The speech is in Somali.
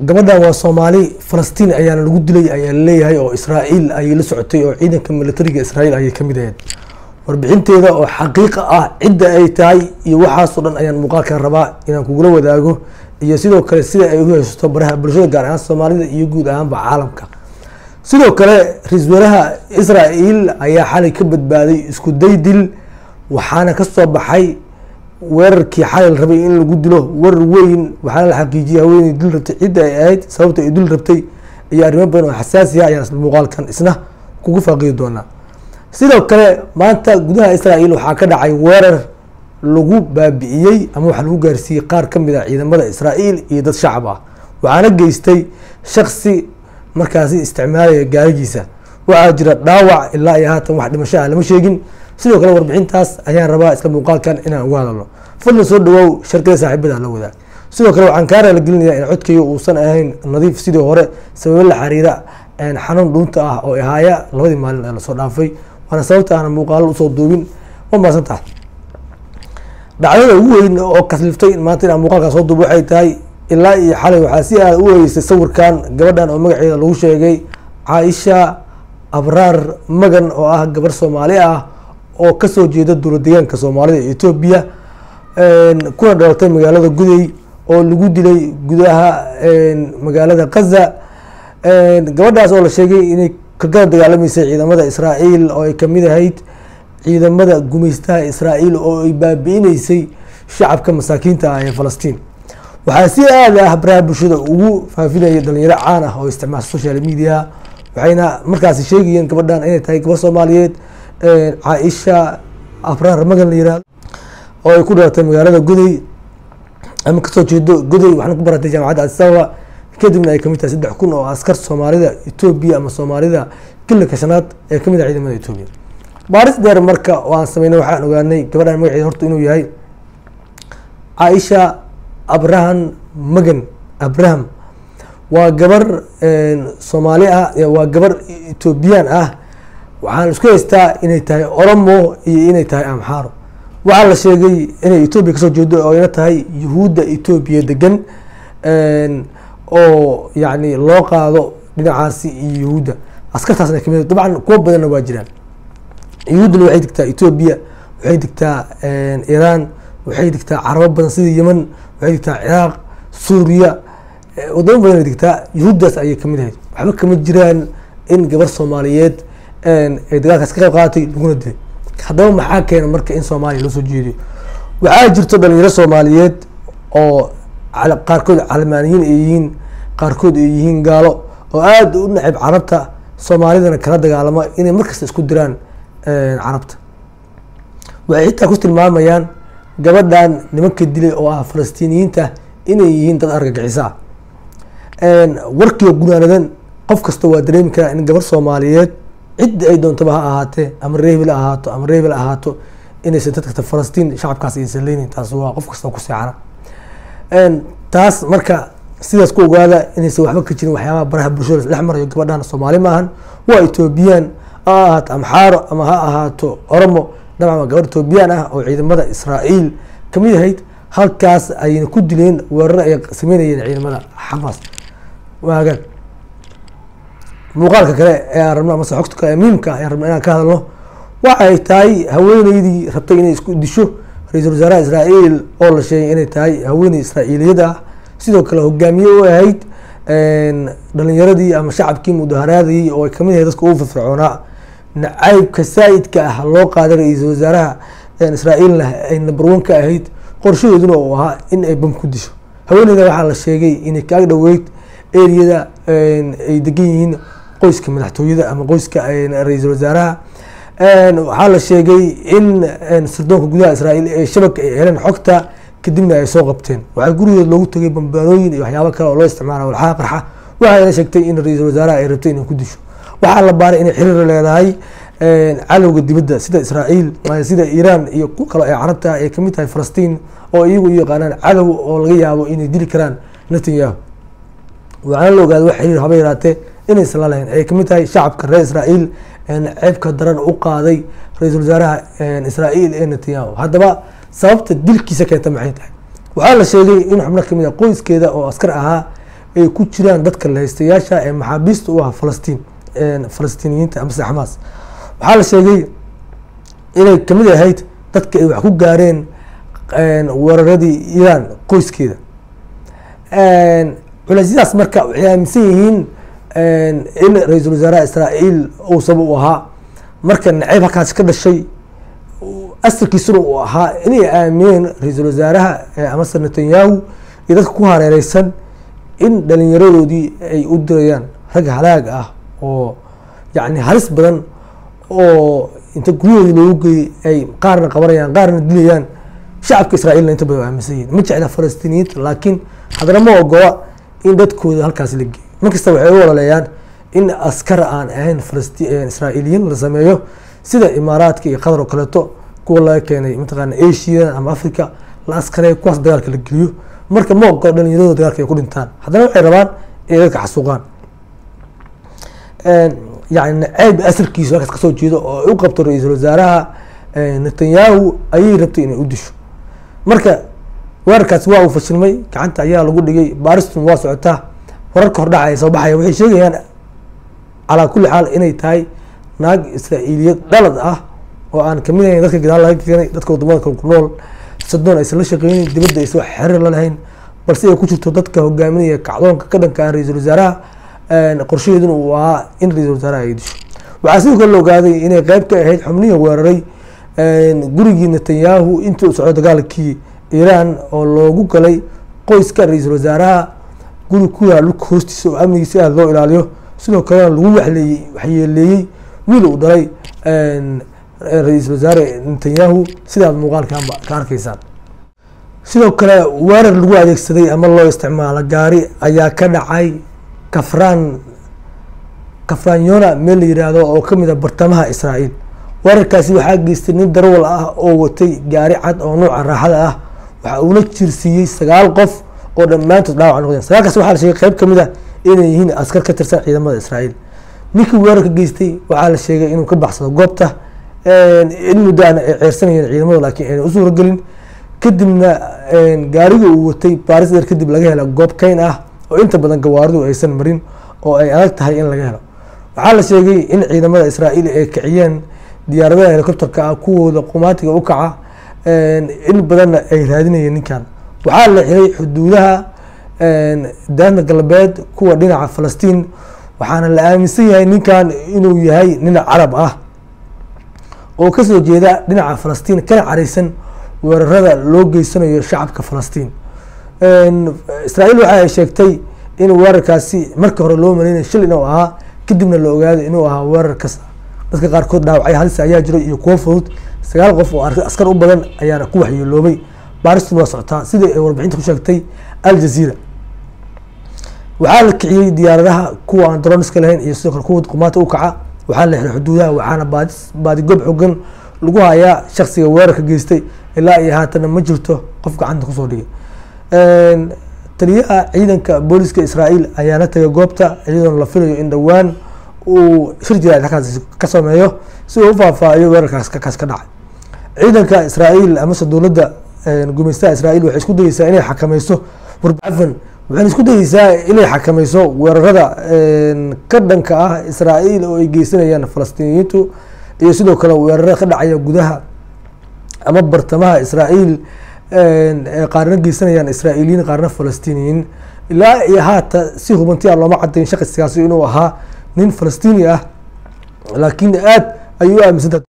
gabadhan waa Soomaali Falastiin ayaana lagu dilay ayaa leeyahay oo Israa'iil ay la socotay oo ciidanka militariga Israa'iil ay kamid ahayd warbixinteeda oo xaqiiqo ah cidda ay tahay iyo waxaas oo dhan ayaan muuqaalkan rabaa inaan kugula wadaago iyo sidoo kale sida ay u haysto baraha bulshada gaar ahaan Soomaalida iyo guud ahaanba caalamka sidoo kale ra'iisul wasaaraha Israa'iil ayaa xalay ka badbaaday isku day dil waxaana ka soo baxay weerarkii xalay rabay in lagu dilo war weyn waxaana la xaqiijiyay haweeney dil rabtay cidda ay ahayd sababta ay dil rabtay iyo arrimo badan oo xasaasi ah ayaan muuqaalkan isna kugu faaqiyo doonaa sidoo kale maanta gudaha Israa'iil waxaa ka dhacay weerar lagu baabi'iyay ama waxa lagu gaarsiiyay qaar ka mid ah ciidamada Israa'iil iyo dad shacab ah waxaana geystay shakhsi markaasi isticmaalaya gaarigiisa waxaa jira dhaawac ilaa iyo haatan wax dhimasho ah lama sheegin sidoo kale warbixintaas ayaan rabaa isla muuqaalkan inaan uga hadalno fadlan soo dhawow shirkada saaxiibada la wadaag sidoo kale waxaan kaa raali gelinayaa in codkayga uusan ahayn nadiif sidii hore sababo la xiriira xanuun dhuunta ah oo ahaaya labadii maalin ee la soo dhaafay waana sababta aan muuqaalo usoo duubin waa maasantahay dhacdada ugu weyn oo kasliftay maanta inaan muuqaalkan soo duubo waxay tahay ilaa iyo xalay waxaa si aad u weysay sawirkan gabadhan oo magaceeda lagu sheegay Caaisha Abraar Magan oo ah gabar Soomaali ah oo kasoo jeeda dowlad deegaanka Soomaalida ee Itoobiya kuna dhalatay magaalada Guday oo lagu dilay gudaha magaalada Gaza gabadhaas oo la sheegay inay ka dagaalameysay ciidamada Israa'iil oo ay kamid ahayd ciidamada gumeystaha Israa'iil oo ay baabi'ineysay shacabka masaakiinta ah ee Falastiin waxaa si aad ah baraha bulshada ugu faafinayay dhalinyaro caan ah oo isticmaala social media waxayna markaasi sheegayeen gabadhan inay tahay gabar Soomaaliyeed Caaisha Abraar Magan la yiraahdo oo ay ku dhalatay magaalada Guday ama kasoo jeedo Guday waxaan ku baratay jaamacadda Addis Ababa kadibna ay kamid tahay 3,000 oo askar Soomaalida Itoobiya ama Soomaalida kilka shanaad ee kamid ah ciidamada Itoobiya baaris dheer marka waan sameynay waxaan ogaanay gabadhan magaceeda horta inuu yahay Caaisha Abraham Magan Abraham waa gabar Soomaali ah waa gabar Itoobiyaan ah waxaan isku haystaa inay tahay Oromo iyo inay tahay Amxaaro waxaa la sheegay inay Itoobiya kasoo jeedo oo ina tahay Yuhuudda Itoobiya degan oo yani loo qaado dhinacaasi iyo Yuhuudda askartaasna kamid dabcan kuwa badanna waa jiraan Yuhuudda waxay digtaa Itoobiya waxay digtaa Iran waxay digtaa Carab badan sida Yemen waxay digtaa Ciraaq Suuriya wadamo badan ay digtaa Yuhuuddaas ayay kamid ahayd waxba kama jiraan in gabar Soomaaliyeed ay dagaalkaas ka qayb qaadatay laguna dilay haddaba maxaa keena marka in Soomaaliya loo soo jeediyo waxaa jirto dhalinyaro Soomaaliyeed oo qaarkood calmaaniyiin ay yihiin qaarkood ay yihiin gaalo oo aad u nacib carabta Soomaalidana kala dagaalama inay markasta isku diraan carabta waxay xitaa ku tilmaamayaan gabadhan nimanka dilay oo ah Falastiiniyiinta inay yihiin dad argagixisa warkiyo gunaanadan qof kasta waa dareemi karaa in gabar Soomaaliyeed cidda ay doontaba ha ahaatee ama reebil ahaato ama reebil ahaato inaysan dadka Falastiin shacabkaas aysan leeynin taas waa qof kasta ku seexana taas marka sidaas ku ogaada inaysan waxba ka jirin waxyaabaha baraha bulshada dhex marayo gabadhan Soomaali maahan waa Itoobiyaan ahaato Amxaaro ama ha ahaato Oromo dabcan gabar Itoobiyaan ah oo ciidamada Israa'iil kamid ahayd halkaas ayna ku dileen weerar ay sameynayeen ciidamada Xamaas waagan muuqaalka kale ee aragna ama xogta kale muhiimka ah ee rabnaa inaan ka hadalno waxay tahay haweeneydii rabtay inay isku disho ra'iisul wasaaraha Israa'iil oo la sheegay inay tahay haweeney Israa'iiliyad ah sidoo kale hogaamiye u ahayd dhalinyaradii ama shacabkii mudaharaadayay oo ay kamid ahayd dadka ugu firfircoonaa nacaybka saa'idka ah loo qaaday ra'iisul wasaaraha Israa'iilna ay number 1 ka ahayd qorshadeeduna oo ahaa in ay bam ku disho haweeneyda waxaa la sheegay inay kaaga dhaweyd eriyada ay degan yihiin qoyska madaxtooyada ama qoyska ra'iisul wasaaraha waxaa la sheegay in sirdoonka gudaha Israa'iil ee shabak ay heleen xogta kadibna ay soo qabteen waxaa gurigeeda loogu tagay bambaanooyin iyo waxyaabo kale oo loo isticmaalo walxaha qarxa waxayna sheegtay in ra'iisul wasaaraha ay rabtay inay ku disho waxaa la baaray inay xiriir leedahay cadowga dibadda sida Israa'iil sida Iran iyo ku kale ee carabta ay kamid tahay Falastiin oo iyagu yaqaanaan cadow oo laga yaabo inay dili karaan Netanyahu waxaan la ogaaday wax xiriir haba yaraatee inay isla lahayn ay kamid tahay shacabka reer Israa'iil ceebka daran u qaaday ra'iisul wasaaraha Israa'iil ee Netanyahu haddaba sababta dilkiisa keenta maxay tahay waxaa la sheegay in xubno kamid ah qoyskeeda oo askar ahaa ay ku jiraan dadka la haystayaasha ee maxaabiista u ah falastiiniyiinta amase xamaas. waxaa la sheegay inay kamid ahayd dadka ay wax ku gaareen weeraradii iiraan qoyskeeda. culeysyadaas marka waxay aaminsan yihiin in ra-iisul wasaaraha israa'iil uu sabab u ahaa, marka nacayb halkaasi ka dhashay asarkiisuna uu ahaa inay aamineen ra-iisul wasaaraha amase netanyahu iyo dadka ku hareereysan in dhalinyaradoodii ay u dirayaan rag halaag ah oo yacni halis badan oo inta guryahoodii loogu geeyey ay qaarna qabanayaan qaarna dilayaan. shacabka israa'iilna inta badan aaminsan yihiin, ma jecla falastiiniyiinta, laakiin haddana ma ogola in dadkooda halkaasi la geeyo. markasta waxay u walaaleeyaan in askar aan ahayn israa'iiliyiin la sameeyo sida imaaraadka iyo qatar oo kaleeto, kuwa laga keenay mataqaana asia ama africa la askareeyo, kuwaas dagaalka la geliyo. marka ma ogola dhalinyaradooda dagaalka ay ku dhintaan, haddana waxay rabaan inay dadka xasuuqaan. yani nacayb asarkiisu halkaas kasoo jeedo oo ay u qabto ra-iisul wasaaraha netanyahu ayay rabtay inay u disho. marka weerarkaasi waa uu fashilmay, gacanta ayaa lagu dhigay, baaristun waa socotaa. wararka hordhaca ee soo baxaya waxay sheegayaan calaa kulli xaal inay tahay naag israa'iiliyad dhalad ah oo aan kamid ahayn dadka gadaal laga keenay, dadka wadamada kale ku nool, sadoon aysan la shaqeynin, dibadda aysan wax xiriir la lahayn, balse ay ku jirto dadka hogaaminaya kacdoonka ka dhanka ah ra-iisul wasaaraha. qorshaheeduna uu ahaa in ra-iisul wasaaraha ay disho. waxaa sidoo kale la ogaaday inay qeyb ka ahayd xubnihii weeraray gurigii netanyahu intii uu socdo dagaalkii iiraan oo loogu galay qoyska ra-iisul wasaaraha, guri ku yaal dhulka hoostiisa oo amnigiisa aada loo ilaaliyo. sidoo kalena lagu waxyeeleeyey wiil uu dhalay ra-iisul wasaare netanyahu, sidaad muuqaalkaanba ka arkaysaan. sidoo kale weerar lagu adeegsaday ama loo isticmaalo gaari ayaa ka dhacay kafranyona meel la yiraahdo oo kamid a bartamaha israa'iil. weerarkaasi waxaa geystay nin darawal ah oo watay gaari cad oo nuuca raaxada ah, waxa uuna jirsiiyey 9 qof oo dhammaantood dhaawac noqdeen. 9kaas waxaa la sheegay qeyb kamid ah inay yihiin askar ka tirsan ciidamada israa'iil. ninkii weerarka geystay waxaa la sheegay inuu ka baxsado goobta, in muddaana ay ceersanayeen ciidamada laakiin ayna u suuragelin. kadibna gaariga uu watay baaris dheer kadib laga hela goob kayn ah oo inta badan gawaaridu aysan marin oo ay adag tahay in laga helo. waxaa la sheegay in ciidamada israa'iil ay kiciyeen diyaaradaha helicopterka ah kuwooda qumaatiga u kaca, in badanna ay raadinayeen ninkan. waxaa la xiray xuduudaha daanta galbeed kuwa dhinaca falastiin, waxaana la aaminsan yahay ninkan inuu yahay nin carab ah oo kasoo jeeda dhinaca falastiin, kana careysan weerarada loo geysanayo shacabka falastiin. israa'iil waxa ay sheegtay in weerarkaasi marka hore loo maleynaya shil inuu ahaa, kadibna la ogaaday inuu ahaa weerar kasta. dadka qaarkood dhaawacyo halis ayaa jiray iyo kuwo fudud. 9 qof oo askar u badan ayaana ku waxyeeloobay. baaristun waa socotaa sida ay warbixinta ku sheegtay Al Jazeera. waxaa la kiciyey diyaaradaha kuwa aan droniska lahayn iyo sidoo kale kuwa qumaata u kaca. waxaa la xiray xuduudaha, waxaana baadigoob xooggan lagu hayaa shakhsiga weerarka geystay. ilaa iyo haatana ma jirto qof gacanta kusoo dhigay. taliyaha ciidanka booliska israa'iil ayaana tagay goobta iyadoona la filayo in dhowaan uu shir jiraa'id halkaas ka sameeyo si uu u faahfaahiyo weerarkaas ka dhacay. ciidanka israa'iil amase dowladda gumeystaha israa'iil waxay isku dayeysaa inay xakameyso waxayna isku dayeysaa inay xakameyso weerarada ka dhanka ah israa'iil oo ay geysanayaan falastiiniyiintu iyo sidoo kale weerarada ka dhacaya gudaha ama bartamaha israa'iil, qaarna geysanayaan israa'iiliyiin qaarna falastiiniyiin. ilaa iyo haata si hubantiya looma cadayn shaqsigaasi inuu ahaa nin falastiini ah, laakiin aad ayuu aaminsan tahay